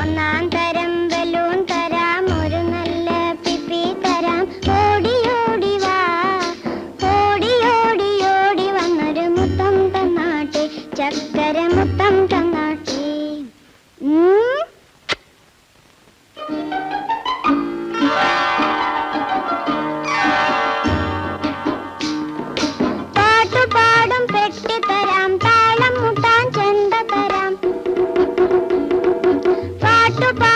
ഒന്നാം തരം ബലൂൺ തരാം, ഒരു നല്ല പിപ്പി തരാം. ഓടി ഓടി വാ, ഓടി ഓടി ഓടി വന്നൊരു മുത്തം തന്നാട്ടെ, ചക്കര മുത്തം തന്നാട്ടെ. പാട്ടുപാടും പെട്ടി തരാം, താളം മുട്ടാൻ ചെണ്ട തരാം. പാട്ടുപാ